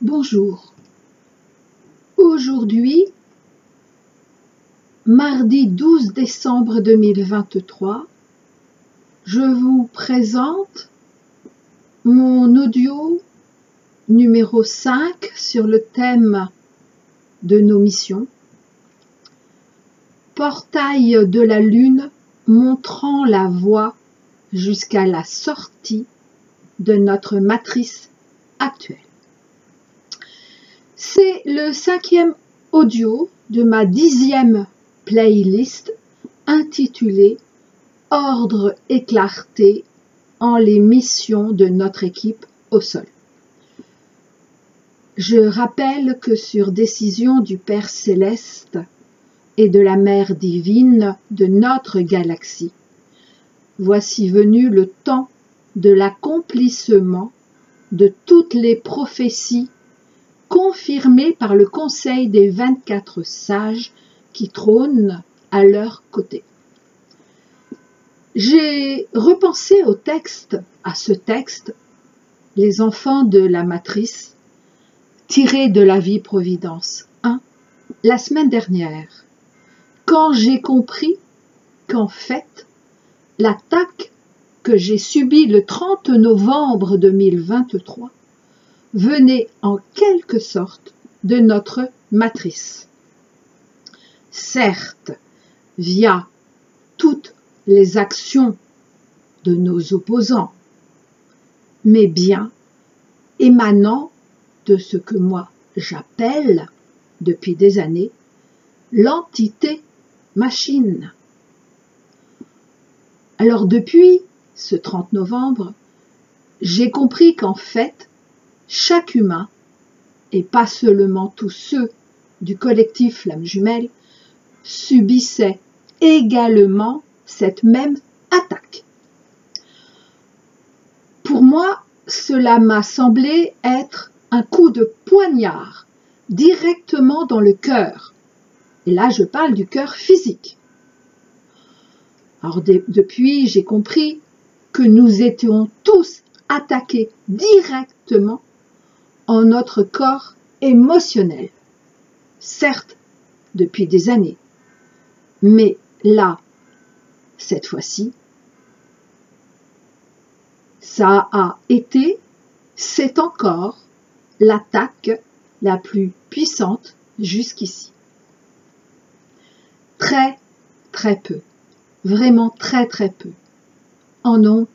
Bonjour. Aujourd'hui, mardi 12 décembre 2023, je vous présente mon audio numéro 5 sur le thème de nos missions. Portail de la Lune montrant la voie jusqu'à la sortie de notre matrice actuelle. C'est le 5e audio de ma 10e playlist intitulée « Ordre et clarté en les missions de notre équipe au sol ». Je rappelle que sur décision du Père Céleste et de la Mère divine de notre galaxie, voici venu le temps de l'accomplissement de toutes les prophéties confirmées par le conseil des 24 sages qui trônent à leur côté. J'ai repensé à ce texte, les enfants de la matrice, tiré de la vie Providence 1, la semaine dernière, quand j'ai compris qu'en fait, l'attaque que j'ai subie le 30 novembre 2023 venait en quelque sorte de notre matrice. Certes, via toutes les actions de nos opposants, mais bien émanant de ce que moi j'appelle depuis des années l'entité machine. Alors depuis ce 30 novembre, j'ai compris qu'en fait, chaque humain, et pas seulement tous ceux du collectif Flamme Jumelle, subissait également cette même attaque. Pour moi, cela m'a semblé être un coup de poignard directement dans le cœur. Et là, je parle du cœur physique. Alors, depuis, j'ai compris que nous étions tous attaqués directement en notre corps émotionnel. Certes, depuis des années. Mais là, cette fois-ci, ça a été, c'est encore l'attaque la plus puissante jusqu'ici. Très, très peu, vraiment très, très peu, en ont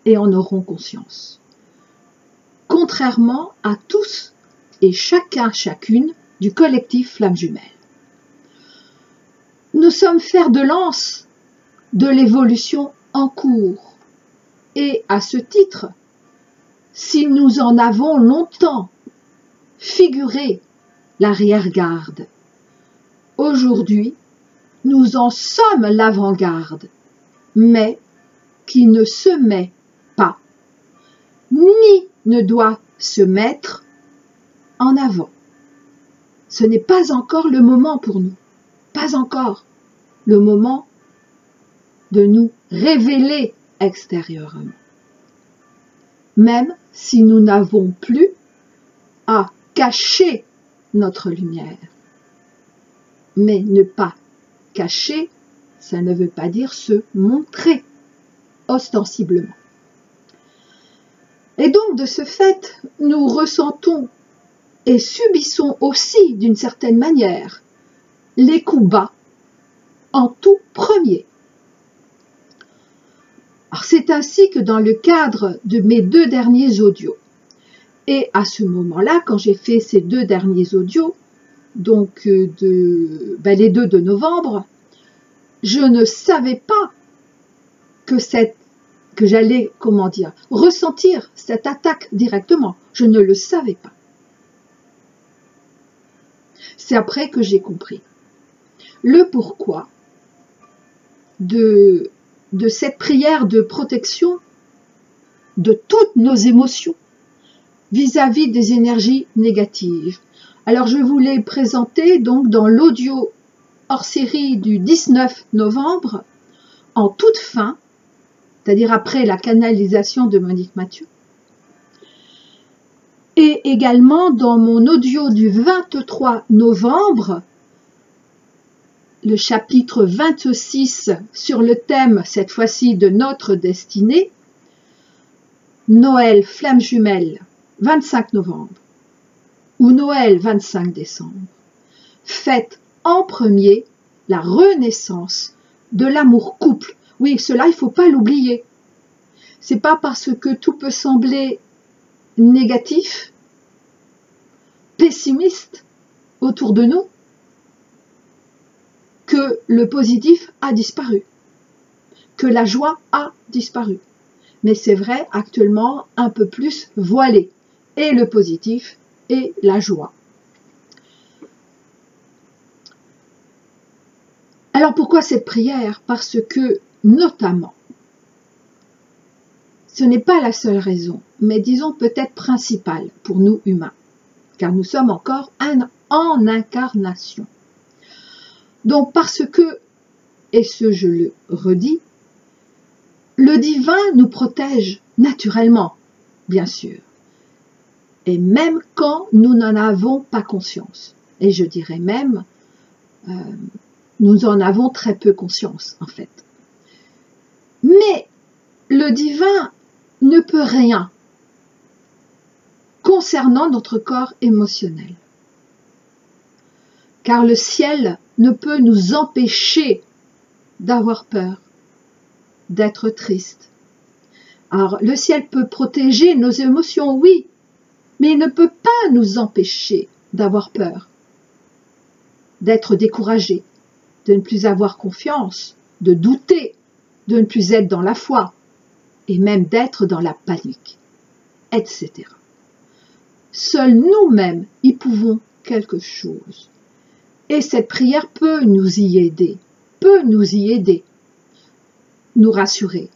et en auront conscience. Contrairement à tous et chacune du collectif Flamme Jumelle. Nous sommes fers de lance de l'évolution en cours et à ce titre, si nous en avons longtemps figuré l'arrière-garde, aujourd'hui, nous en sommes l'avant-garde, mais qui ne se met pas, ni ne doit se mettre en avant. Ce n'est pas encore le moment pour nous, pas encore le moment de nous révéler extérieurement. Même si nous n'avons plus à cacher notre lumière. Mais ne pas cacher, ça ne veut pas dire se montrer ostensiblement. Et donc, de ce fait, nous ressentons et subissons aussi, d'une certaine manière, les coups bas en tout premier. Alors, c'est ainsi que dans le cadre de mes 2 derniers audios, et à ce moment-là, quand j'ai fait ces 2 derniers audios, donc les 2 de novembre, je ne savais pas que j'allais, ressentir cette attaque directement. Je ne le savais pas. C'est après que j'ai compris le pourquoi de cette prière de protection de toutes nos émotions vis-à-vis des énergies négatives. Alors je vous l'ai présenté donc dans l'audio hors série du 19 novembre, en toute fin, c'est-à-dire après la canalisation de Monique Mathieu. Et Et également dans mon audio du 23 novembre, le chapitre 26 sur le thème, cette fois-ci, de notre destinée, Noël flamme jumelle, 25 novembre, ou Noël 25 décembre, fête en premier la renaissance de l'amour couple. Oui, cela, il ne faut pas l'oublier. C'est pas parce que tout peut sembler négatif, pessimiste autour de nous, que le positif a disparu, que la joie a disparu. Mais c'est vrai, actuellement, un peu plus voilé, et le positif et la joie. Alors pourquoi cette prière? Parce que, notamment, ce n'est pas la seule raison, mais disons peut-être principale pour nous humains, car nous sommes encore en incarnation. Donc parce que, et ce je le redis, le divin nous protège naturellement, bien sûr, et même quand nous n'en avons pas conscience. Et je dirais même, nous en avons très peu conscience, en fait. Mais le divin ne peut rien concernant notre corps émotionnel. Car le ciel ne peut nous empêcher d'avoir peur, d'être triste. Alors, le ciel peut protéger nos émotions, oui, mais il ne peut pas nous empêcher d'avoir peur, d'être découragé, de ne plus avoir confiance, de douter, de ne plus être dans la foi, et même d'être dans la panique, etc. Seuls nous-mêmes y pouvons quelque chose. Et cette prière peut nous y aider, nous rassurer,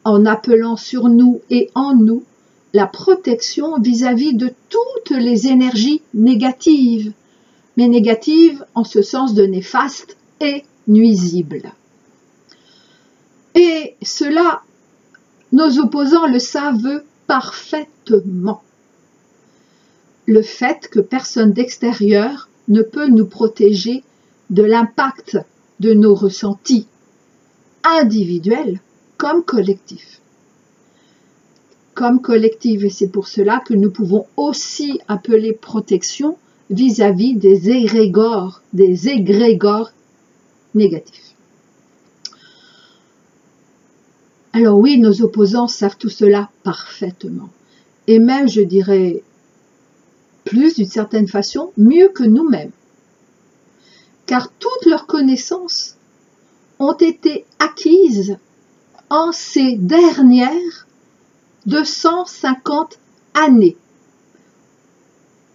en appelant sur nous et en nous la protection vis-à-vis de toutes les énergies négatives, mais négatives en ce sens de néfaste et nuisible. Et cela, nos opposants le savent parfaitement. Le fait que personne d'extérieur ne peut nous protéger de l'impact de nos ressentis, individuels comme collectifs. Comme collectifs, et c'est pour cela que nous pouvons aussi appeler protection vis-à-vis des égrégores négatifs. Alors oui, nos opposants savent tout cela parfaitement. Et même, je dirais, plus d'une certaine façon, mieux que nous-mêmes. Car toutes leurs connaissances ont été acquises en ces dernières 250 années.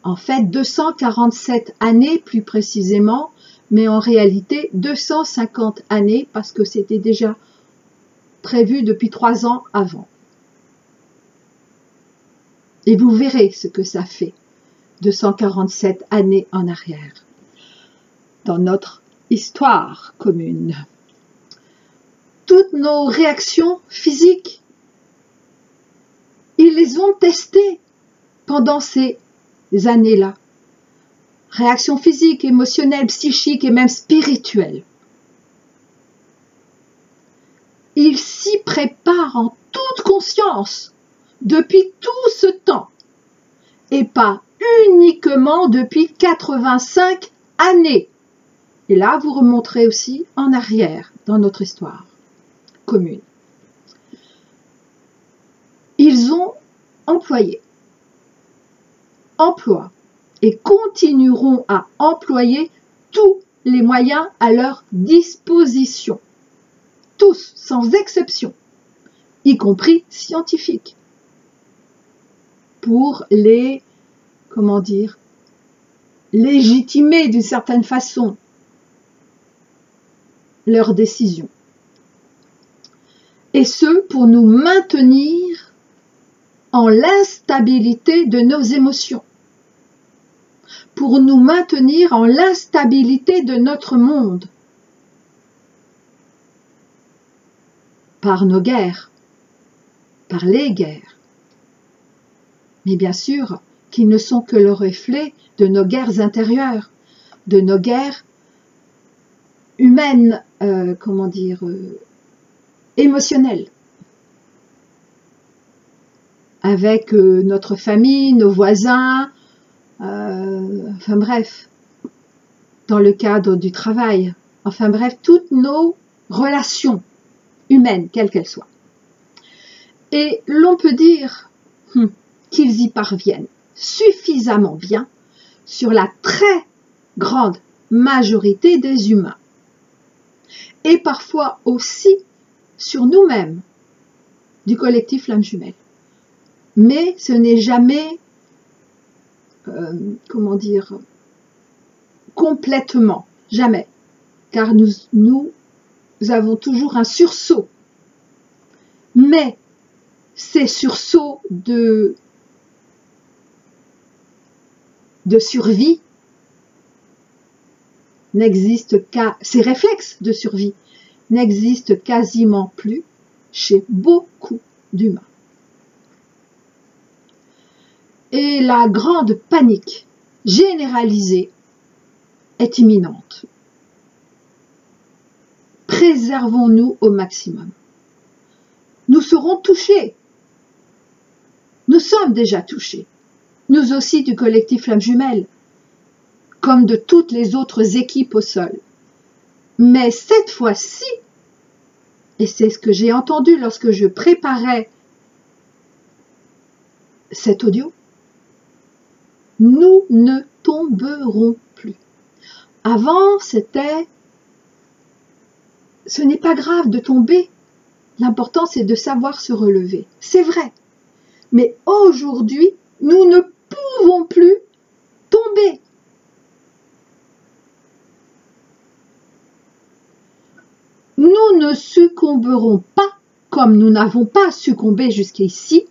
En fait, 247 années plus précisément, mais en réalité 250 années parce que c'était déjà prévu depuis 3 ans avant. Et vous verrez ce que ça fait, 247 années en arrière, dans notre histoire commune. Toutes nos réactions physiques, ils les ont testées pendant ces années-là. Réactions physiques, émotionnelles, psychiques et même spirituelles. Ils s'y préparent en toute conscience depuis tout ce temps et pas uniquement depuis 85 années. Et là, vous remonterez aussi en arrière dans notre histoire commune. Ils ont emploient et continueront à employer tous les moyens à leur disposition. Tous, sans exception, y compris scientifiques, pour les, légitimer d'une certaine façon leurs décisions. Et ce, pour nous maintenir en l'instabilité de nos émotions, pour nous maintenir en l'instabilité de notre monde, par nos guerres, par les guerres. Mais bien sûr, qui ne sont que le reflet de nos guerres intérieures, de nos guerres humaines, émotionnelles, avec notre famille, nos voisins, enfin bref, dans le cadre du travail, enfin bref, toutes nos relations humaines, quelles qu'elles soient. Et l'on peut dire qu'ils y parviennent suffisamment bien sur la très grande majorité des humains. Et parfois aussi sur nous-mêmes, du collectif Flamme Jumelle. Mais ce n'est jamais, complètement, jamais. Car nous avons toujours un sursaut. Mais ces sursauts de survie n'existent qu'à, ces réflexes de survie n'existent quasiment plus chez beaucoup d'humains. Et la grande panique généralisée est imminente. Préservons-nous au maximum. Nous serons touchés. Nous sommes déjà touchés. Nous aussi du collectif Flamme Jumelle, comme de toutes les autres équipes au sol. Mais cette fois-ci, et c'est ce que j'ai entendu lorsque je préparais cet audio, nous ne tomberons plus. Avant, c'était « ce n'est pas grave de tomber, l'important c'est de savoir se relever ». C'est vrai, mais aujourd'hui, nous ne pouvons plus tomber. Nous ne succomberons pas comme nous n'avons pas succombé jusqu'ici,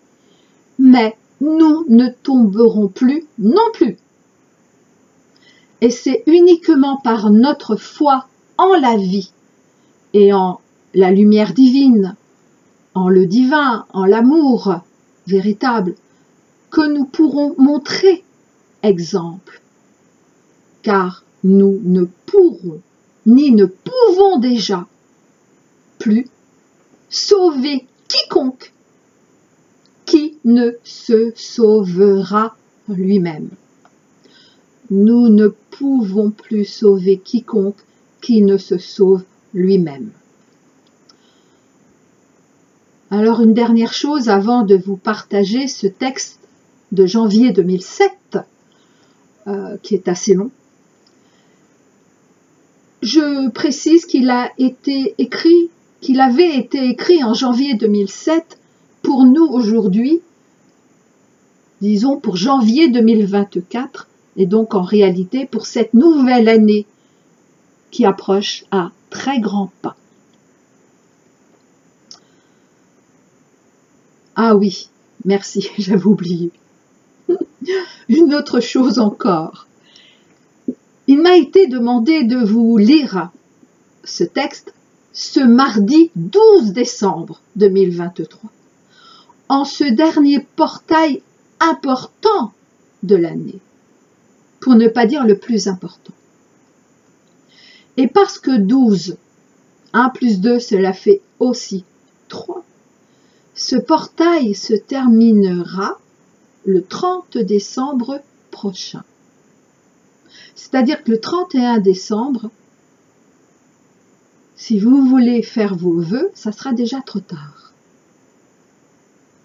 mais nous ne tomberons plus non plus. Et c'est uniquement par notre foi en la vie et en la lumière divine, en le divin, en l'amour véritable, que nous pourrons montrer exemple. Car nous ne pourrons, ni ne pouvons déjà plus sauver quiconque qui ne se sauvera lui-même. Nous ne pouvons plus sauver quiconque qui ne se sauve lui-même. Alors une dernière chose avant de vous partager ce texte de janvier 2007, qui est assez long. Je précise qu'il avait été écrit en janvier 2007 pour nous aujourd'hui, disons pour janvier 2024, et donc en réalité pour cette nouvelle année qui approche à très grands pas. Ah oui, merci, j'avais oublié. Une autre chose encore. Il m'a été demandé de vous lire ce texte ce mardi 12 décembre 2023, en ce dernier portail important de l'année, pour ne pas dire le plus important. Et parce que 12, 1 plus 2, cela fait aussi 3, ce portail se terminera le 30 décembre prochain. C'est-à-dire que le 31 décembre, si vous voulez faire vos vœux, ça sera déjà trop tard.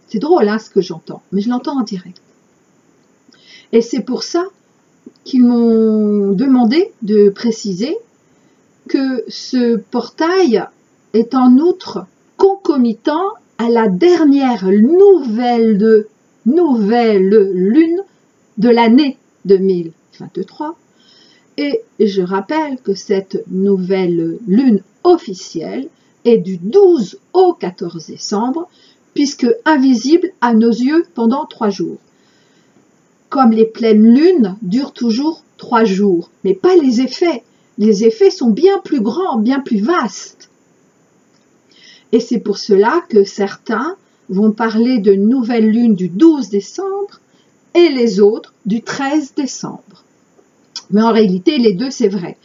C'est drôle hein, ce que j'entends, mais je l'entends en direct. Et c'est pour ça qu'ils m'ont demandé de préciser que ce portail est en outre concomitant à la dernière nouvelle lune de l'année 2023. Et je rappelle que cette nouvelle lune officielle est du 12 au 14 décembre, puisque invisible à nos yeux pendant 3 jours. Comme les pleines lunes durent toujours 3 jours, mais pas les effets. Les effets sont bien plus grands, bien plus vastes. Et c'est pour cela que certains vont parler de nouvelle lune du 12 décembre et les autres du 13 décembre. Mais en réalité, les deux, c'est vrai.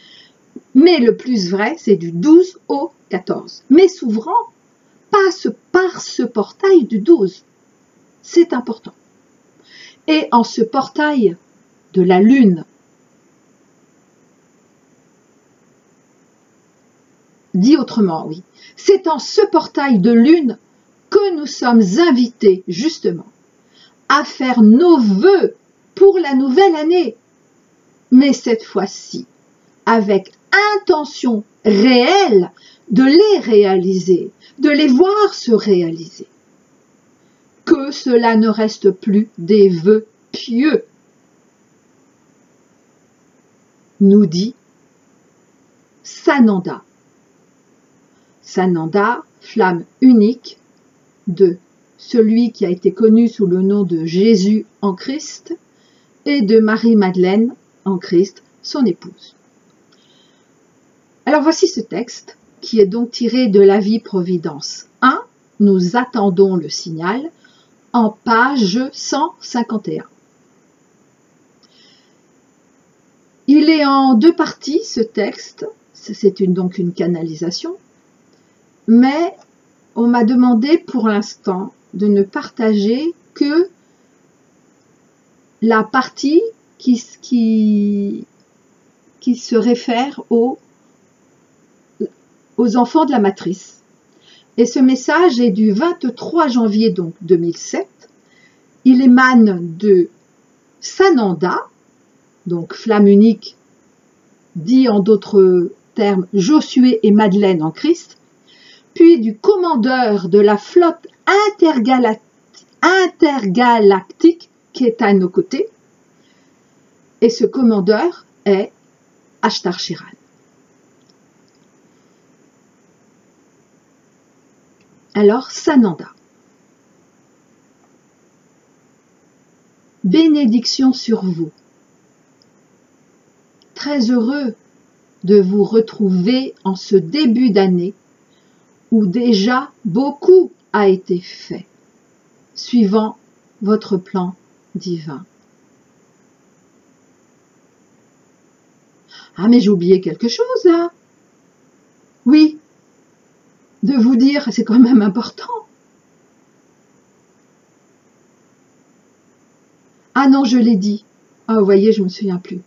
Mais le plus vrai, c'est du 12 au 14. Mais s'ouvrant passe par ce portail du 12. C'est important. Et en ce portail de la lune, dit autrement, oui, c'est en ce portail de lune que nous sommes invités, justement, à faire nos vœux pour la nouvelle année. Mais cette fois-ci, avec intention réelle de les réaliser, de les voir se réaliser. Que cela ne reste plus des vœux pieux, nous dit Sananda. Sananda, flamme unique de celui qui a été connu sous le nom de Jésus en Christ et de Marie-Madeleine en Christ, son épouse. Alors voici ce texte qui est donc tiré de la vie Providence 1, nous attendons le signal, en page 151. Il est en deux parties ce texte, c'est donc une canalisation, mais on m'a demandé pour l'instant de ne partager que la partie qui se réfère aux enfants de la matrice. Et ce message est du 23 janvier donc 2007. Il émane de Sananda, donc flamme unique, dit en d'autres termes Josué et Madeleine en Christ, puis du commandeur de la flotte intergalactique qui est à nos côtés. Et ce commandeur est Ashtar Shiran. Alors, Sananda. Bénédiction sur vous. Très heureux de vous retrouver en ce début d'année où déjà beaucoup a été fait, suivant votre plan divin. Ah, mais j'ai oublié quelque chose là. Oui, de vous dire, c'est quand même important. Ah non, je l'ai dit. Ah, vous voyez, je ne me souviens plus.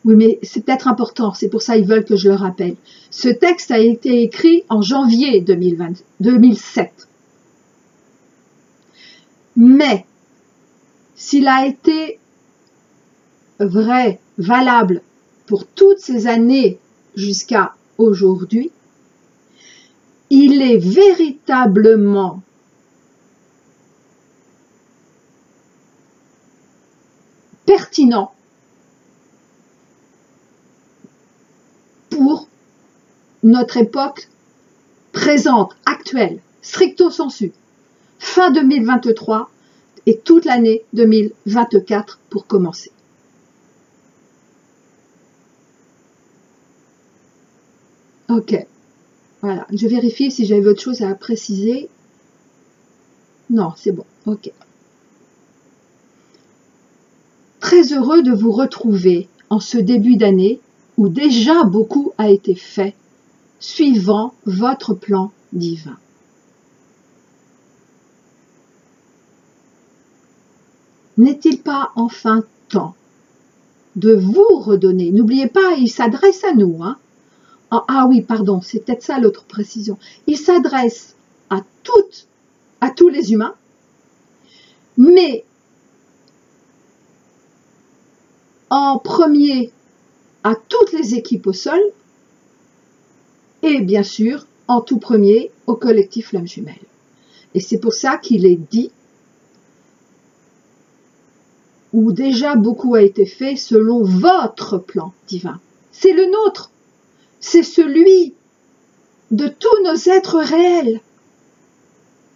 Oui, mais c'est peut-être important, c'est pour ça qu'ils veulent que je le rappelle. Ce texte a été écrit en janvier 2007. Mais, s'il a été vrai, valable pour toutes ces années jusqu'à aujourd'hui, il est véritablement pertinent pour notre époque présente, actuelle, stricto sensu, fin 2023 et toute l'année 2024 pour commencer. Ok, voilà, je vérifie si j'avais autre chose à préciser. Non, c'est bon, ok. Très heureux de vous retrouver en ce début d'année où déjà beaucoup a été fait, suivant votre plan divin. N'est-il pas enfin temps de vous redonner? N'oubliez pas, il s'adresse à nous. Hein. Ah oui, pardon, c'est peut-être ça l'autre précision. Il s'adresse à tous les humains, mais en premier à toutes les équipes au sol et bien sûr en tout premier au collectif Flamme Jumelle. Et c'est pour ça qu'il est dit où déjà beaucoup a été fait selon votre plan divin. C'est le nôtre, c'est celui de tous nos êtres réels.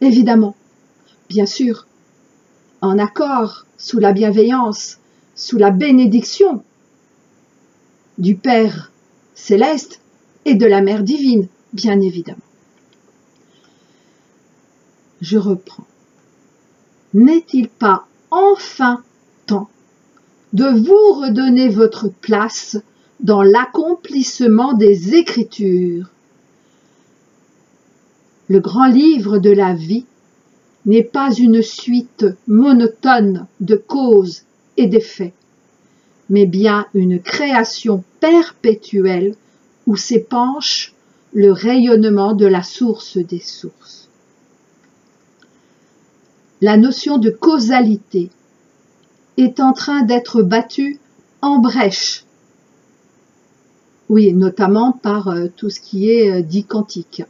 Évidemment, bien sûr, en accord, sous la bienveillance, sous la bénédiction du Père céleste et de la Mère divine, bien évidemment. Je reprends. N'est-il pas enfin temps de vous redonner votre place dans l'accomplissement des Écritures. Le grand livre de la vie n'est pas une suite monotone de causes et d'effets, mais bien une création perpétuelle où s'épanche le rayonnement de la source des sources. La notion de causalité est en train d'être battue en brèche, oui, notamment par tout ce qui est dit quantique.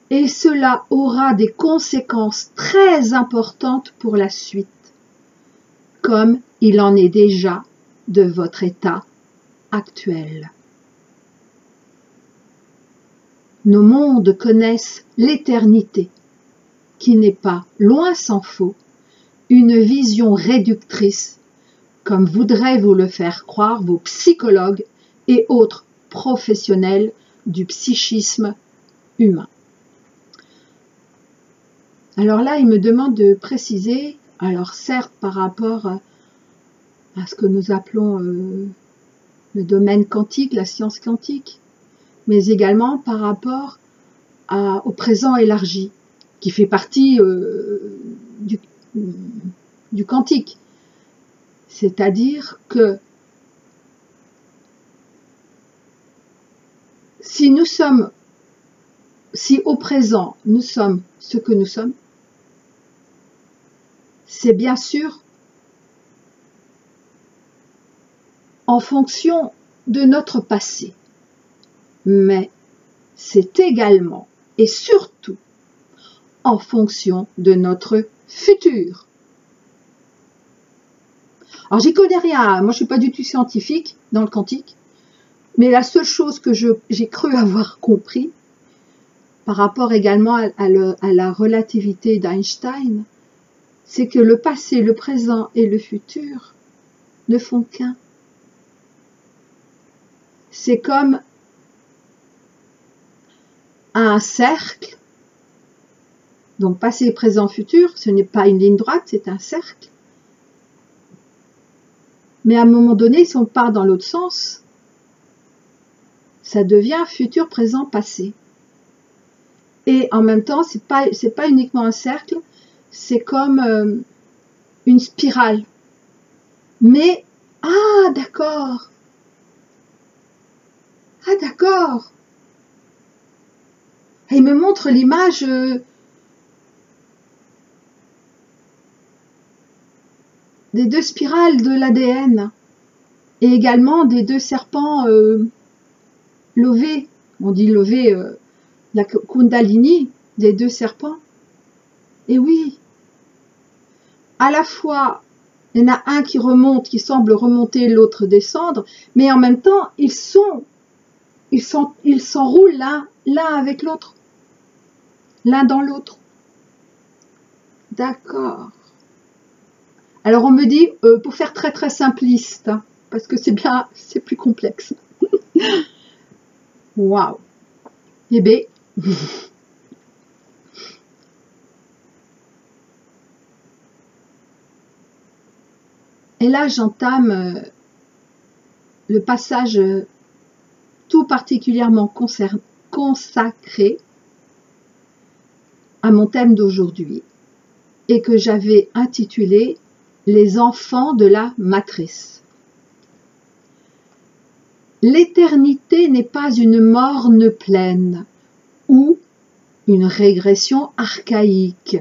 Et cela aura des conséquences très importantes pour la suite, comme il en est déjà de votre état actuel. Nos mondes connaissent l'éternité, qui n'est pas, loin s'en faut, une vision réductrice, comme voudraient vous le faire croire vos psychologues et autres professionnels du psychisme humain. Alors là, il me demande de préciser, alors certes par rapport à ce que nous appelons le domaine quantique, la science quantique, mais également par rapport au présent élargi, qui fait partie du quantique. C'est-à-dire que si au présent nous sommes ce que nous sommes, c'est bien sûr en fonction de notre passé, mais c'est également et surtout en fonction de notre futur. Alors j'y connais rien, moi je suis pas du tout scientifique dans le quantique, mais la seule chose que j'ai cru avoir compris par rapport également à la relativité d'Einstein, c'est que le passé, le présent et le futur ne font qu'un. C'est comme un cercle, donc passé, présent, futur, ce n'est pas une ligne droite, c'est un cercle. Mais à un moment donné, si on part dans l'autre sens, ça devient futur, présent, passé. Et en même temps, c'est pas uniquement un cercle, c'est comme une spirale. Mais, ah d'accord, et il me montre l'image des deux spirales de l'ADN et également des deux serpents lovés. On dit lovés, la Kundalini des deux serpents. Et oui, à la fois, il y en a un qui remonte, qui semble remonter, l'autre descendre, mais en même temps, ils s'enroulent l'un avec l'autre, l'un dans l'autre. D'accord. Alors on me dit, pour faire très très simpliste, hein, parce que c'est plus complexe. Waouh. Eh bien, et là j'entame le passage tout particulièrement consacré à mon thème d'aujourd'hui et que j'avais intitulé « Les enfants de la matrice ». L'éternité n'est pas une morne plaine ou une régression archaïque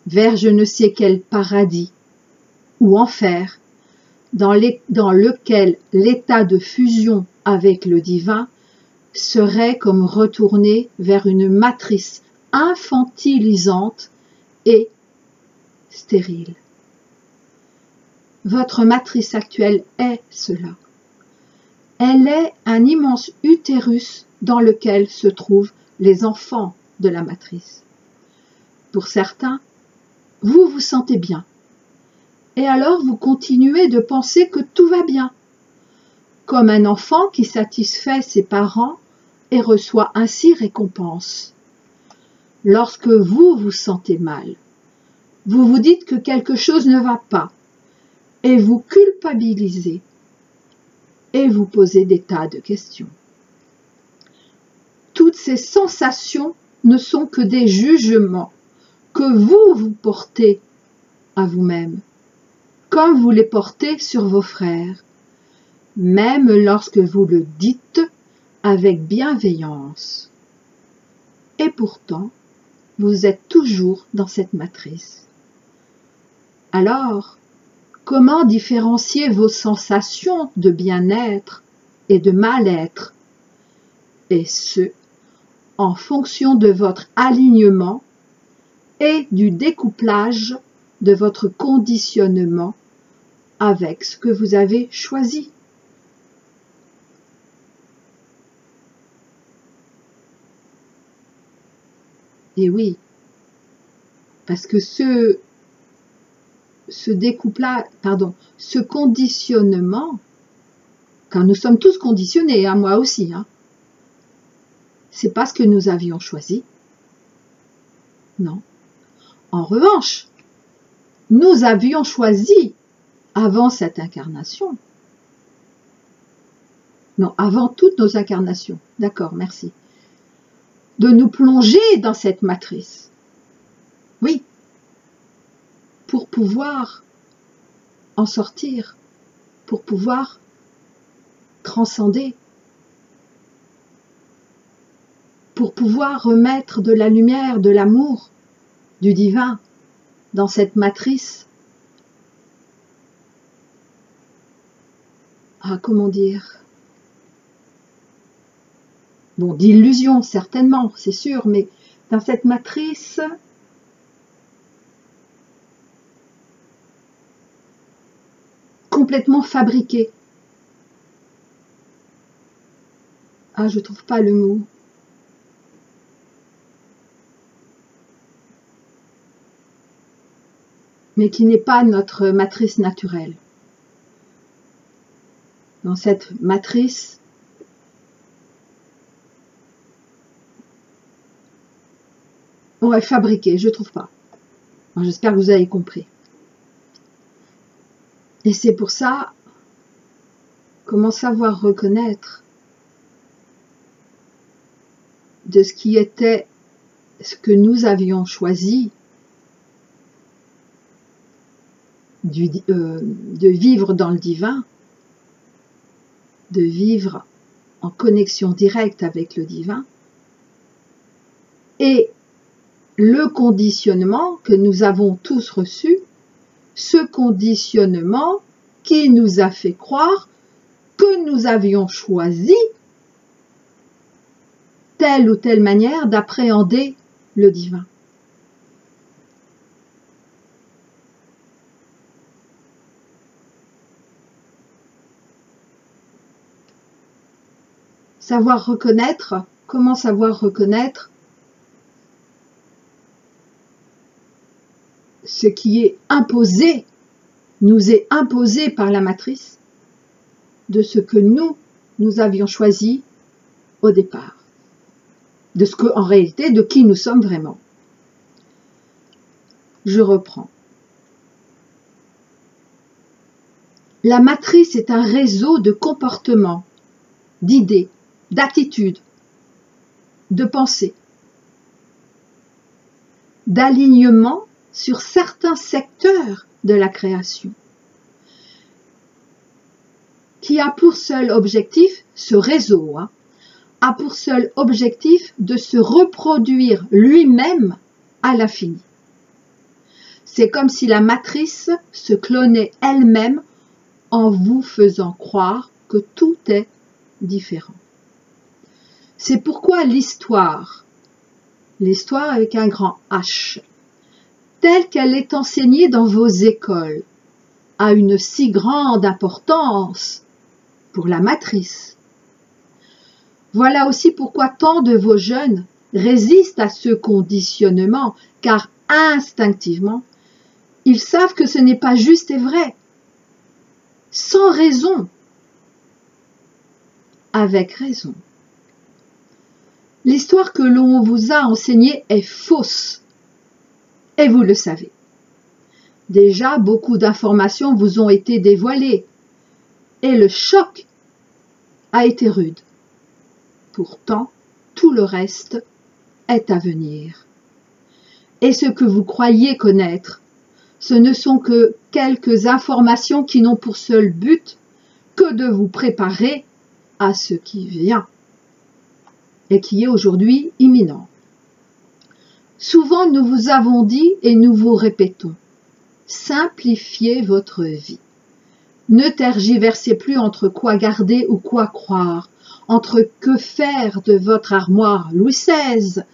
vers je ne sais quel paradis ou enfer dans lequel l'état de fusion avec le divin serait comme retourné vers une matrice infantilisante et stérile. Votre matrice actuelle est cela. Elle est un immense utérus dans lequel se trouvent les enfants de la matrice. Pour certains, vous vous sentez bien. Et alors vous continuez de penser que tout va bien, comme un enfant qui satisfait ses parents et reçoit ainsi récompense. Lorsque vous vous sentez mal, vous vous dites que quelque chose ne va pas, et vous culpabilisez et vous posez des tas de questions. Toutes ces sensations ne sont que des jugements que vous portez à vous-même, comme vous les portez sur vos frères, même lorsque vous le dites avec bienveillance. Et pourtant, vous êtes toujours dans cette matrice. Alors, comment différencier vos sensations de bien-être et de mal-être, et ce, en fonction de votre alignement et du découplage de votre conditionnement avec ce que vous avez choisi? Et oui, parce que ce découplage, ce conditionnement, quand nous sommes tous conditionnés, hein, moi aussi, hein, c'est pas ce que nous avions choisi. Non. En revanche, nous avions choisi, avant cette incarnation, non, avant toutes nos incarnations, d'accord, merci, de nous plonger dans cette matrice. Oui, pour pouvoir en sortir, pour pouvoir transcender, pour pouvoir remettre de la lumière, de l'amour, du divin dans cette matrice. Ah, comment dire? Bon, d'illusion, certainement, c'est sûr, mais dans cette matrice complètement fabriquée. Ah, je trouve pas le mot. Mais qui n'est pas notre matrice naturelle. Dans cette matrice, on est fabriqué, je trouve pas. J'espère que vous avez compris. Et c'est pour ça, comment savoir reconnaître de ce qui était ce que nous avions choisi de vivre dans le divin, de vivre en connexion directe avec le divin, et le conditionnement que nous avons tous reçu, ce conditionnement qui nous a fait croire que nous avions choisi telle ou telle manière d'appréhender le divin. Savoir reconnaître, comment savoir reconnaître ce qui est imposé, nous est imposé par la matrice de ce que nous avions choisi au départ, de ce que, en réalité, de qui nous sommes vraiment. Je reprends. La matrice est un réseau de comportements, d'idées, d'attitudes, de pensées, d'alignement sur certains secteurs de la création, qui a pour seul objectif, ce réseau, a pour seul objectif de se reproduire lui-même à l'infini. C'est comme si la matrice se clonait elle-même en vous faisant croire que tout est différent. C'est pourquoi l'histoire avec un grand H, telle qu'elle est enseignée dans vos écoles, a une si grande importance pour la matrice. Voilà aussi pourquoi tant de vos jeunes résistent à ce conditionnement, car instinctivement, ils savent que ce n'est pas juste et vrai, sans raison, avec raison. L'histoire que l'on vous a enseignée est fausse, et vous le savez. Déjà, beaucoup d'informations vous ont été dévoilées et le choc a été rude. Pourtant, tout le reste est à venir. Et ce que vous croyez connaître, ce ne sont que quelques informations qui n'ont pour seul but que de vous préparer à ce qui vient et qui est aujourd'hui imminent. Souvent, nous vous avons dit et nous vous répétons, simplifiez votre vie. Ne tergiversez plus entre quoi garder ou quoi croire, entre que faire de votre armoire Louis XVI,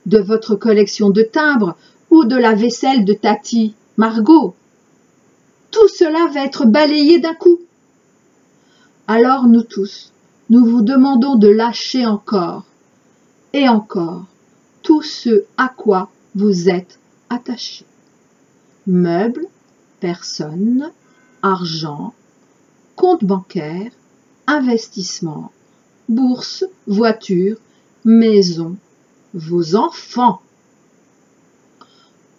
de votre collection de timbres ou de la vaisselle de Tati Margot. Tout cela va être balayé d'un coup. Alors nous tous, nous vous demandons de lâcher encore et encore tout ce à quoi vous êtes attachés. Meubles, personnes, argent, compte bancaire, investissement, bourse, voiture, maison, vos enfants.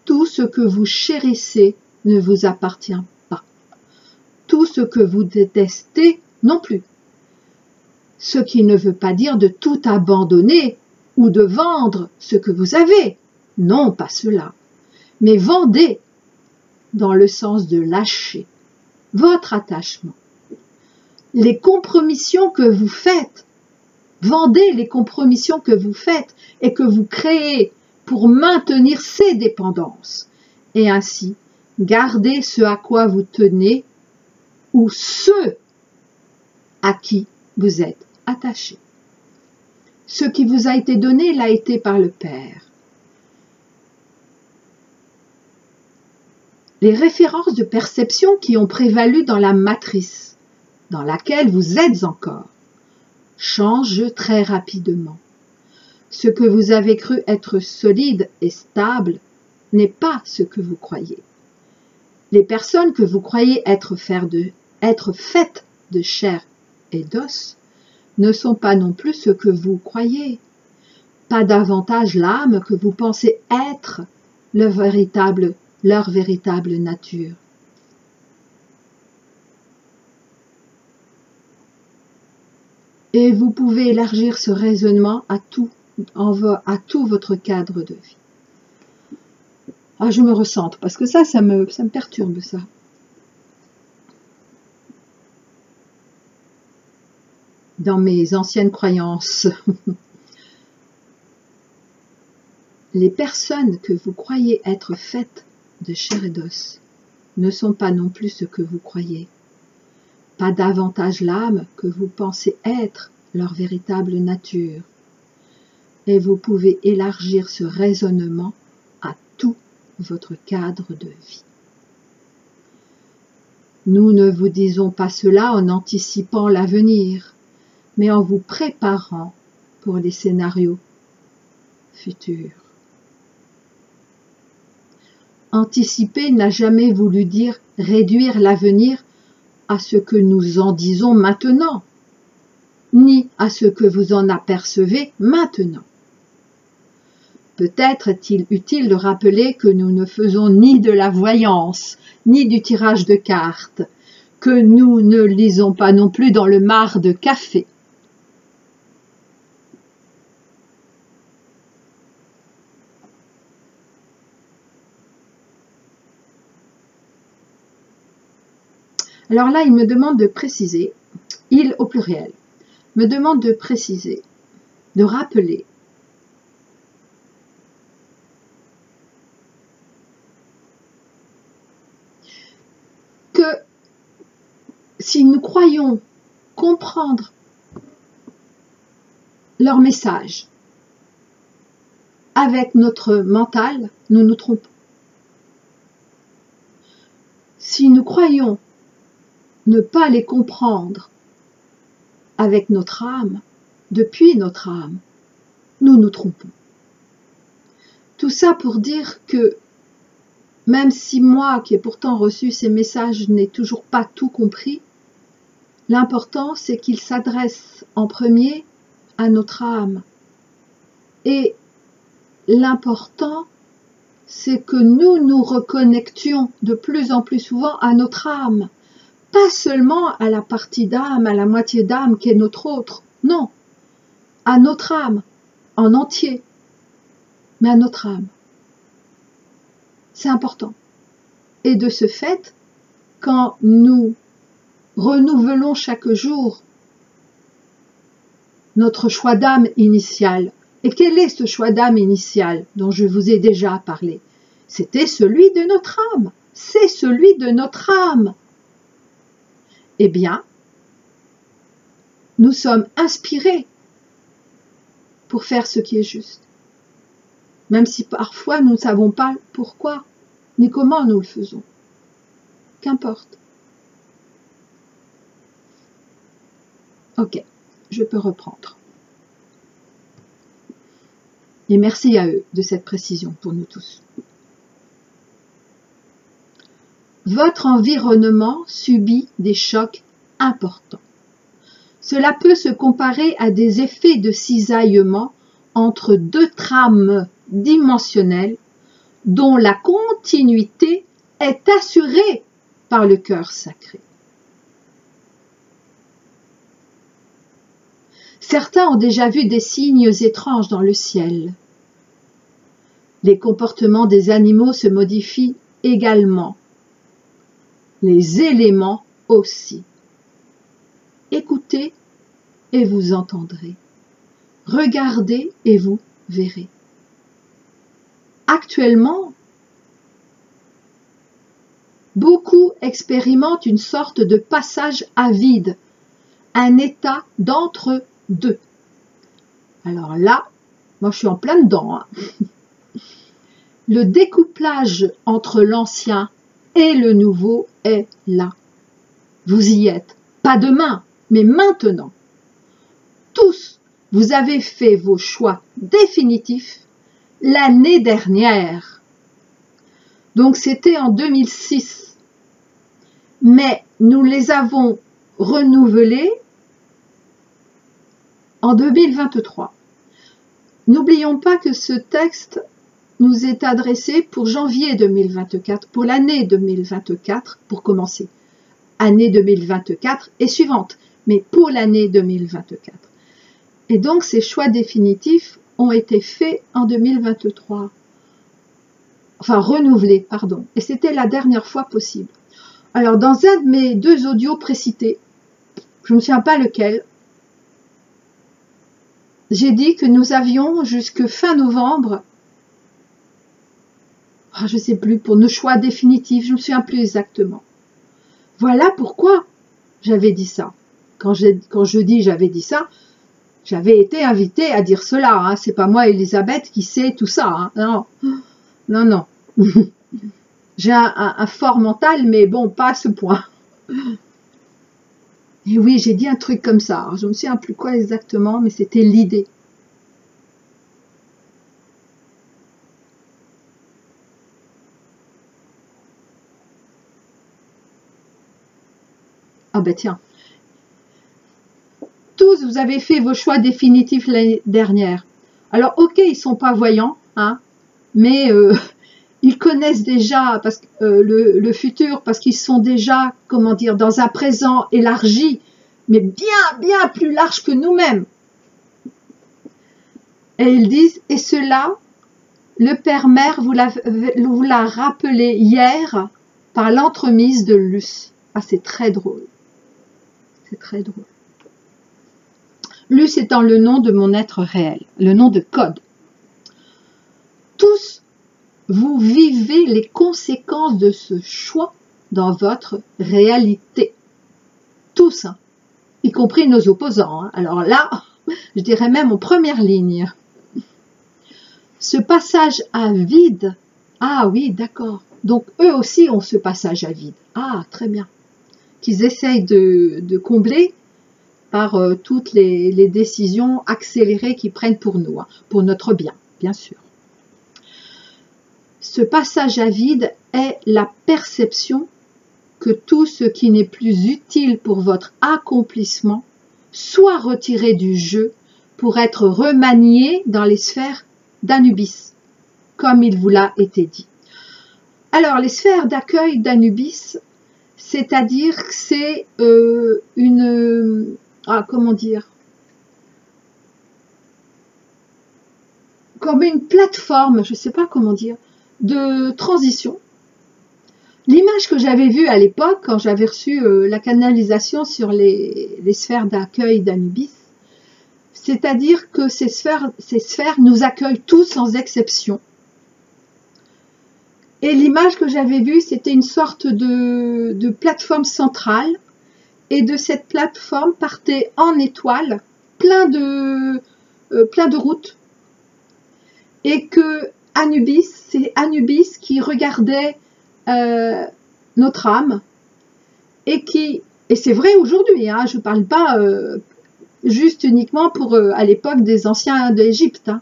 Tout ce que vous chérissez ne vous appartient pas. Tout ce que vous détestez non plus. Ce qui ne veut pas dire de tout abandonner ou de vendre ce que vous avez. Non, pas cela. Mais vendez dans le sens de lâcher votre attachement. Les compromissions que vous faites, vendez les compromissions que vous faites et que vous créez pour maintenir ces dépendances et ainsi garder ce à quoi vous tenez ou ceux à qui vous êtes attaché. Ce qui vous a été donné l'a été par le Père. Les références de perception qui ont prévalu dans la matrice, dans laquelle vous êtes encore, changent très rapidement. Ce que vous avez cru être solide et stable n'est pas ce que vous croyez. Les personnes que vous croyez être faites de chair et d'os ne sont pas non plus ce que vous croyez. Pas davantage l'âme que vous pensez être leur véritable nature. Et vous pouvez élargir ce raisonnement à tout votre cadre de vie. Ah, je me ressente, parce que ça me perturbe, ça. Dans mes anciennes croyances, les personnes que vous croyez être faites de chair et d'os ne sont pas non plus ce que vous croyez. Pas davantage l'âme que vous pensez être leur véritable nature. Et vous pouvez élargir ce raisonnement à tout votre cadre de vie. Nous ne vous disons pas cela en anticipant l'avenir, mais en vous préparant pour les scénarios futurs. Anticiper n'a jamais voulu dire réduire l'avenir à ce que nous en disons maintenant, ni à ce que vous en apercevez maintenant. Peut-être est-il utile de rappeler que nous ne faisons ni de la voyance, ni du tirage de cartes, que nous ne lisons pas non plus dans le marc de café. Alors là, il me demande de préciser, il au pluriel, me demande de préciser, de rappeler que si nous croyons comprendre leur message avec notre mental, nous nous trompons. Si nous croyons ne pas les comprendre avec notre âme, depuis notre âme, nous nous trompons. Tout ça pour dire que même si moi, qui ai pourtant reçu ces messages, n'ai toujours pas tout compris, l'important c'est qu'ils s'adressent en premier à notre âme. Et l'important c'est que nous nous reconnections de plus en plus souvent à notre âme. Pas seulement à la partie d'âme, à la moitié d'âme qui est notre autre. Non, à notre âme en entier, mais à notre âme. C'est important. Et de ce fait, quand nous renouvelons chaque jour notre choix d'âme initial, et quel est ce choix d'âme initial dont je vous ai déjà parlé? C'était celui de notre âme. C'est celui de notre âme. Eh bien, nous sommes inspirés pour faire ce qui est juste. Même si parfois nous ne savons pas pourquoi, ni comment nous le faisons. Qu'importe. Ok, je peux reprendre. Et merci à eux de cette précision pour nous tous. Votre environnement subit des chocs importants. Cela peut se comparer à des effets de cisaillement entre deux trames dimensionnelles dont la continuité est assurée par le cœur sacré. Certains ont déjà vu des signes étranges dans le ciel. Les comportements des animaux se modifient également. Les éléments aussi. Écoutez et vous entendrez. Regardez et vous verrez. Actuellement, beaucoup expérimentent une sorte de passage à vide, un état d'entre-deux. Alors là, moi je suis en plein dedans. Hein. Le découplage entre l'ancien et le nouveau est là. Vous y êtes. Pas demain, mais maintenant. Tous, vous avez fait vos choix définitifs l'année dernière. Donc c'était en 2006. Mais nous les avons renouvelés en 2023. N'oublions pas que ce texte nous est adressé pour janvier 2024, pour l'année 2024, pour commencer. Année 2024 et suivante, mais pour l'année 2024. Et donc, ces choix définitifs ont été faits en 2023. Enfin, renouvelés, pardon. Et c'était la dernière fois possible. Alors, dans un de mes deux audios précités, je ne me souviens pas lequel, j'ai dit que nous avions jusque fin novembre, je ne sais plus, pour nos choix définitifs, je ne me souviens plus exactement. Voilà pourquoi j'avais dit ça. Quand je dis j'avais dit ça, j'avais été invitée à dire cela. Hein. C'est pas moi, Elisabeth, qui sait tout ça. Hein. Non, non, non. J'ai un fort mental, mais bon, pas à ce point. Et oui, j'ai dit un truc comme ça. Alors, je ne me souviens plus quoi exactement, mais c'était l'idée. Ah ben tiens. Tous, vous avez fait vos choix définitifs l'année dernière. Alors, ok, ils ne sont pas voyants, hein, mais ils connaissent déjà parce que, le futur, parce qu'ils sont déjà, comment dire, dans un présent élargi, mais bien plus large que nous-mêmes. Et ils disent, et cela, le Père-Mère vous l'a rappelé hier par l'entremise de Luce. Ah, c'est très drôle. C'est très drôle. Luce étant le nom de mon être réel, le nom de code. Tous, vous vivez les conséquences de ce choix dans votre réalité. Tous, hein, y compris nos opposants. Hein. Alors là, je dirais même en première ligne. Ce passage à vide, ah oui, d'accord. Donc eux aussi ont ce passage à vide. Ah, très bien. Qu'ils essayent de combler par toutes les décisions accélérées qu'ils prennent pour nous, hein, pour notre bien, bien sûr. Ce passage à vide est la perception que tout ce qui n'est plus utile pour votre accomplissement soit retiré du jeu pour être remanié dans les sphères d'Anubis. comme il vous l'a été dit. Alors, les sphères d'accueil d'Anubis, c'est-à-dire que c'est comment dire, comme une plateforme, je ne sais pas comment dire, de transition. L'image que j'avais vue à l'époque, quand j'avais reçu la canalisation sur les sphères d'accueil d'Anubis, c'est-à-dire que ces sphères nous accueillent tous sans exception. Et l'image que j'avais vue, c'était une sorte de plateforme centrale, et de cette plateforme partait en étoile plein de routes, et que Anubis, c'est Anubis qui regardait notre âme, et c'est vrai aujourd'hui, hein, je ne parle pas juste uniquement pour à l'époque des anciens d'Égypte, hein,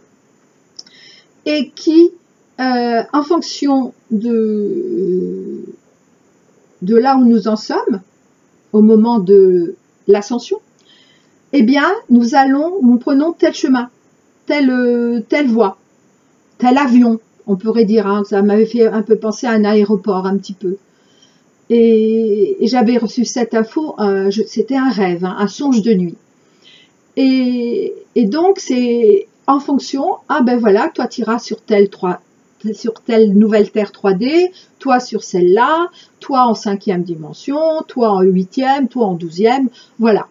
et qui en fonction de là où nous en sommes au moment de l'ascension, eh bien nous prenons tel chemin, telle voie, tel avion, on pourrait dire, hein, ça m'avait fait un peu penser à un aéroport un petit peu. Et j'avais reçu cette info, c'était un rêve, hein, un songe de nuit. Et donc c'est en fonction, ah ben voilà, toi tu iras sur telle nouvelle Terre 3D, toi sur celle-là, toi en 5e dimension, toi en 8e, toi en 12e, voilà.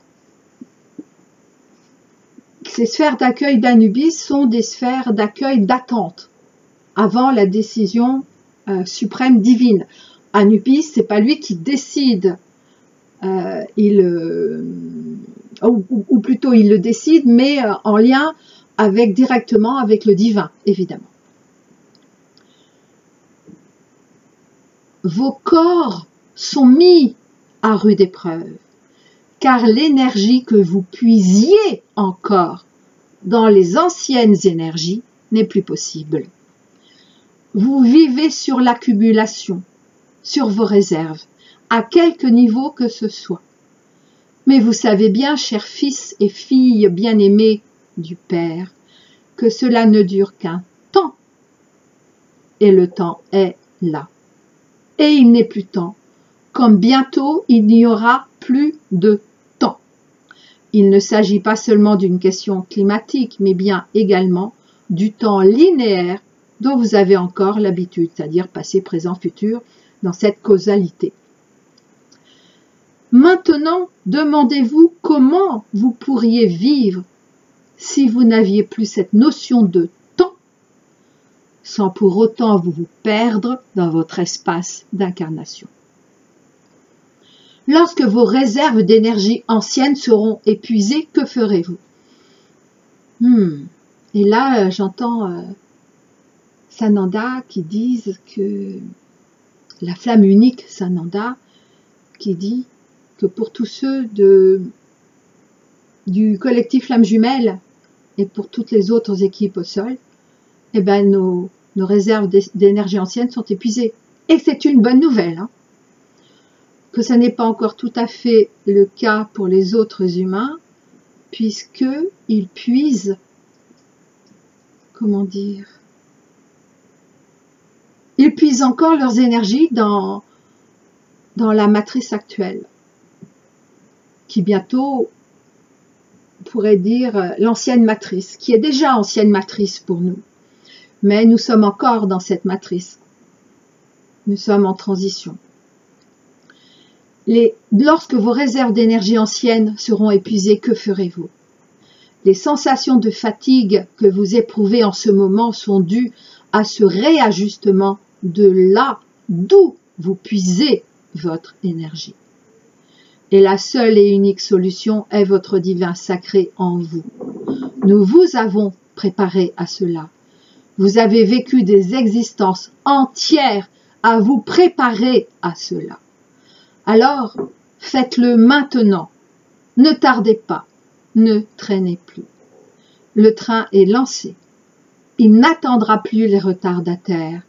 Ces sphères d'accueil d'Anubis sont des sphères d'accueil d'attente avant la décision suprême divine. Anubis, c'est pas lui qui décide, ou plutôt il le décide, mais en lien directement avec le divin, évidemment. Vos corps sont mis à rude épreuve, car l'énergie que vous puisiez encore dans les anciennes énergies n'est plus possible. Vous vivez sur l'accumulation, sur vos réserves, à quelque niveau que ce soit. Mais vous savez bien, chers fils et filles bien-aimés du Père, que cela ne dure qu'un temps, et le temps est là. Et il n'est plus temps, comme bientôt il n'y aura plus de temps. Il ne s'agit pas seulement d'une question climatique, mais bien également du temps linéaire dont vous avez encore l'habitude, c'est-à-dire passé, présent, futur, dans cette causalité. Maintenant, demandez-vous comment vous pourriez vivre si vous n'aviez plus cette notion de temps, sans pour autant vous perdre dans votre espace d'incarnation. Lorsque vos réserves d'énergie anciennes seront épuisées, que ferez-vous? Et là, j'entends Sananda qui disent que la flamme unique Sananda qui dit que pour tous ceux du collectif Flamme Jumelle et pour toutes les autres équipes au sol, eh ben nos réserves d'énergie ancienne sont épuisées. Et c'est une bonne nouvelle, hein, que ça n'est pas encore tout à fait le cas pour les autres humains, puisqu'ils puisent, comment dire, ils puisent encore leurs énergies dans la matrice actuelle, qui bientôt pourrait dire l'ancienne matrice, qui est déjà ancienne matrice pour nous. Mais nous sommes encore dans cette matrice. Nous sommes en transition. Lorsque vos réserves d'énergie anciennes seront épuisées, que ferez-vous? Les sensations de fatigue que vous éprouvez en ce moment sont dues à ce réajustement de là d'où vous puisez votre énergie. Et la seule et unique solution est votre divin sacré en vous. Nous vous avons préparé à cela. Vous avez vécu des existences entières à vous préparer à cela. Alors, faites-le maintenant. Ne tardez pas, ne traînez plus. Le train est lancé. Il n'attendra plus les retardataires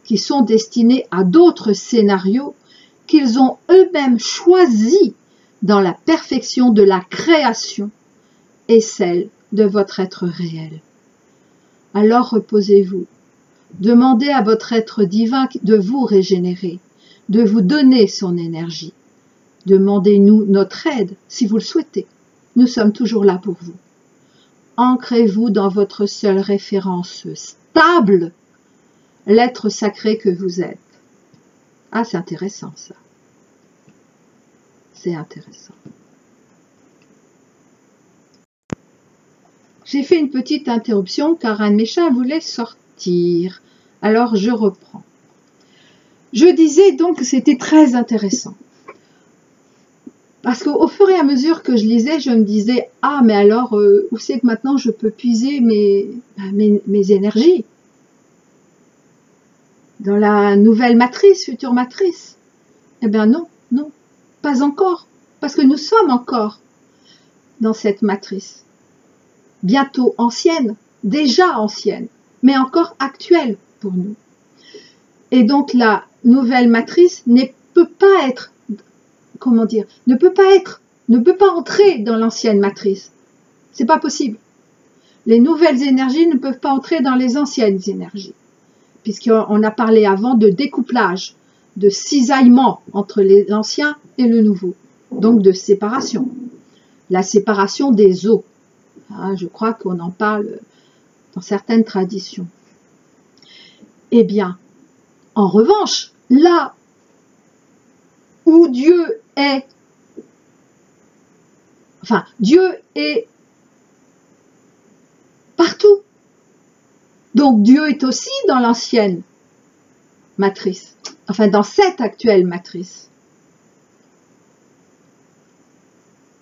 qui sont destinés à d'autres scénarios qu'ils ont eux-mêmes choisis dans la perfection de la création et celle de votre être réel. Alors reposez-vous, Demandez à votre être divin de vous régénérer, de vous donner son énergie. Demandez-nous notre aide si vous le souhaitez. Nous sommes toujours là pour vous. Ancrez-vous dans votre seule référence stable, l'être sacré que vous êtes. Ah, c'est intéressant ça. C'est intéressant. J'ai fait une petite interruption car un de mes chats voulait sortir. Alors je reprends. Je disais donc que c'était très intéressant. Parce qu'au fur et à mesure que je lisais, je me disais « Ah, mais alors, où c'est que maintenant je peux puiser mes énergies ?» Dans la nouvelle matrice, future matrice. Eh bien non, non, pas encore. Parce que nous sommes encore dans cette matrice. Bientôt ancienne, déjà ancienne, mais encore actuelle pour nous. Et donc la nouvelle matrice ne peut pas être, comment dire, ne peut pas entrer dans l'ancienne matrice. C'est pas possible. Les nouvelles énergies ne peuvent pas entrer dans les anciennes énergies. Puisqu'on a parlé avant de découplage, de cisaillement entre l'ancien et le nouveau. Donc de séparation. La séparation des eaux. Hein, je crois qu'on en parle dans certaines traditions. Eh bien, en revanche, là où Dieu est, Dieu est partout. Donc Dieu est aussi dans l'ancienne matrice, dans cette actuelle matrice.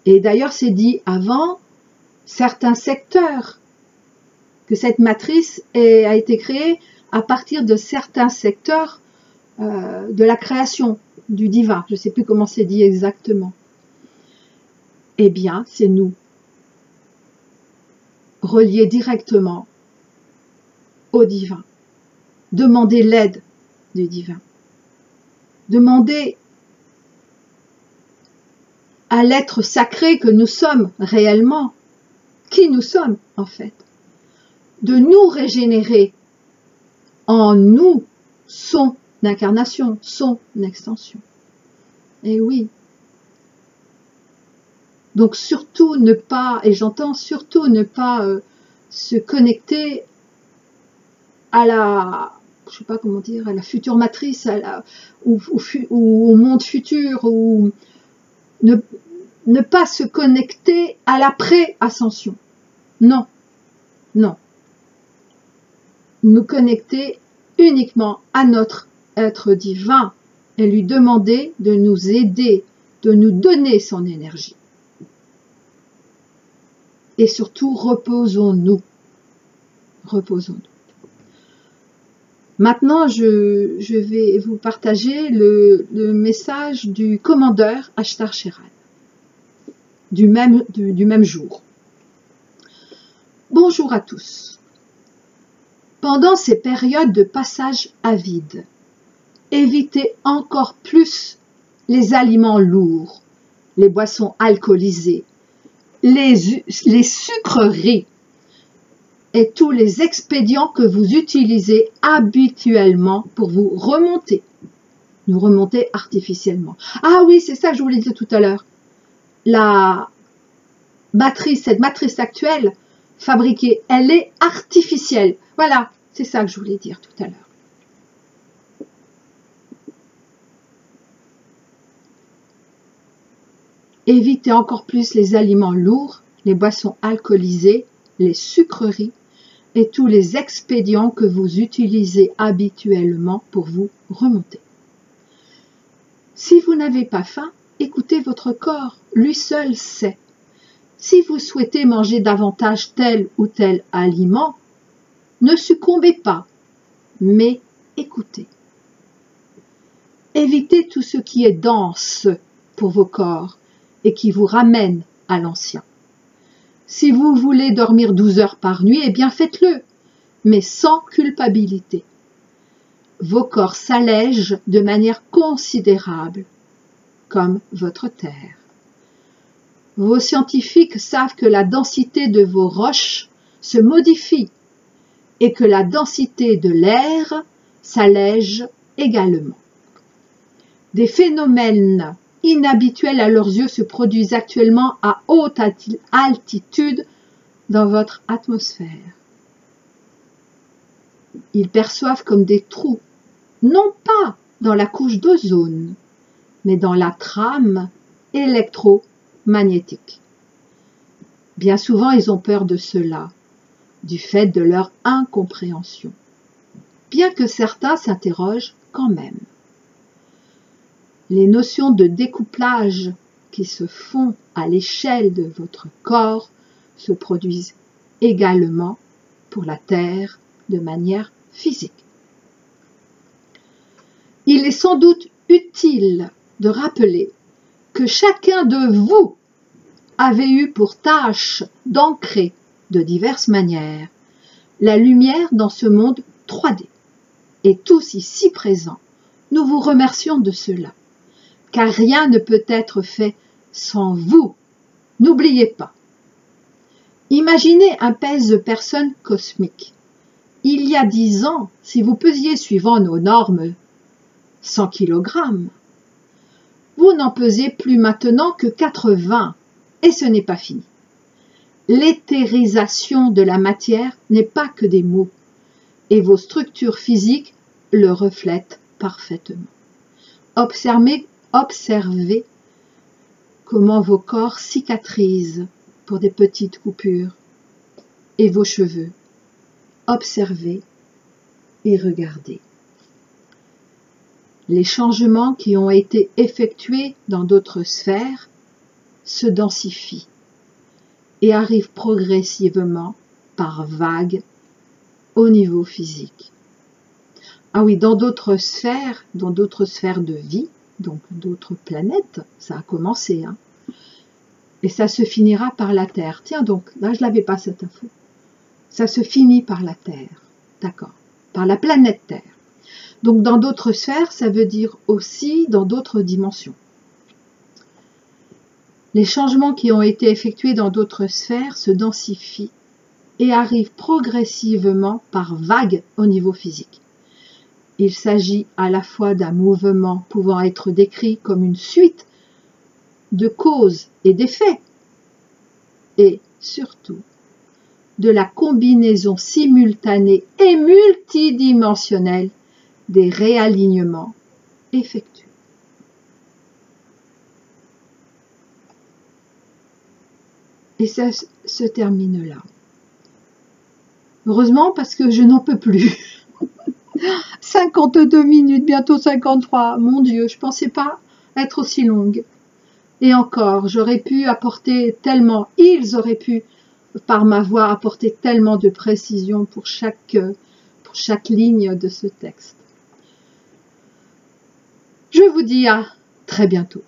Et d'ailleurs, c'est dit avant certains secteurs que cette matrice a été créée à partir de certains secteurs de la création du divin. Je ne sais plus comment c'est dit exactement. Eh bien, c'est nous, reliés directement au divin. Demandez l'aide du divin. Demandez à l'être sacré que nous sommes réellement, qui nous sommes en fait, de nous régénérer en nous, son incarnation, son extension. Et oui. Donc surtout ne pas, et j'entends surtout ne pas se connecter à la, je sais pas comment dire, à la future matrice, ou au monde futur, ou ne pas se connecter à la pré-ascension. Non, non. Nous connecter uniquement à notre être divin et lui demander de nous aider, de nous donner son énergie. Et surtout, reposons-nous. Reposons-nous. Maintenant, je vais vous partager le message du commandeur Ashtar Sheran, du même jour. Bonjour à tous. Pendant ces périodes de passage à vide, évitez encore plus les aliments lourds, les boissons alcoolisées, les sucreries et tous les expédients que vous utilisez habituellement pour vous remonter. Nous remonter artificiellement. Ah oui, c'est ça que je voulais dire tout à l'heure. La matrice, cette matrice actuelle, fabriquée, elle est artificielle. Voilà, c'est ça que je voulais dire tout à l'heure. Évitez encore plus les aliments lourds, les boissons alcoolisées, les sucreries et tous les expédients que vous utilisez habituellement pour vous remonter. Si vous n'avez pas faim, écoutez votre corps, lui seul sait. Si vous souhaitez manger davantage tel ou tel aliment, ne succombez pas, mais écoutez. Évitez tout ce qui est dense pour vos corps et qui vous ramène à l'ancien. Si vous voulez dormir 12 heures par nuit, eh bien faites-le, mais sans culpabilité. Vos corps s'allègent de manière considérable, comme votre terre. Vos scientifiques savent que la densité de vos roches se modifie et que la densité de l'air s'allège également. Des phénomènes inhabituels à leurs yeux se produisent actuellement à haute altitude dans votre atmosphère. Ils perçoivent comme des trous, non pas dans la couche d'ozone, mais dans la trame électromagnétique. Bien souvent, ils ont peur de cela, du fait de leur incompréhension, bien que certains s'interrogent quand même. Les notions de découplage qui se font à l'échelle de votre corps se produisent également pour la Terre de manière physique. Il est sans doute utile de rappeler que chacun de vous avait eu pour tâche d'ancrer de diverses manières la lumière dans ce monde 3D. Et tous ici présents, nous vous remercions de cela, car rien ne peut être fait sans vous. N'oubliez pas. Imaginez un pèse-personne cosmique. Il y a 10 ans, si vous pesiez suivant nos normes 100 kg, vous n'en pesez plus maintenant que 80, et ce n'est pas fini. L'éthérisation de la matière n'est pas que des mots, et vos structures physiques le reflètent parfaitement. Observez comment vos corps cicatrisent pour des petites coupures, et vos cheveux. Observez et regardez. Les changements qui ont été effectués dans d'autres sphères se densifient et arrivent progressivement par vagues au niveau physique. Ah oui, dans d'autres sphères de vie, donc d'autres planètes, ça a commencé, hein, et ça se finira par la Terre. Tiens donc, là je n'avais pas cette info. Ça se finit par la Terre, d'accord, par la planète Terre. Donc dans d'autres sphères, ça veut dire aussi dans d'autres dimensions. Les changements qui ont été effectués dans d'autres sphères se densifient et arrivent progressivement par vagues au niveau physique. Il s'agit à la fois d'un mouvement pouvant être décrit comme une suite de causes et d'effets, et surtout de la combinaison simultanée et multidimensionnelle des réalignements effectués. Et ça se termine là. Heureusement, parce que je n'en peux plus. 52 minutes, bientôt 53. Mon Dieu, je ne pensais pas être aussi longue. Et encore, j'aurais pu apporter tellement, ils auraient pu, par ma voix, apporter tellement de précision pour chaque ligne de ce texte. Je vous dis à très bientôt.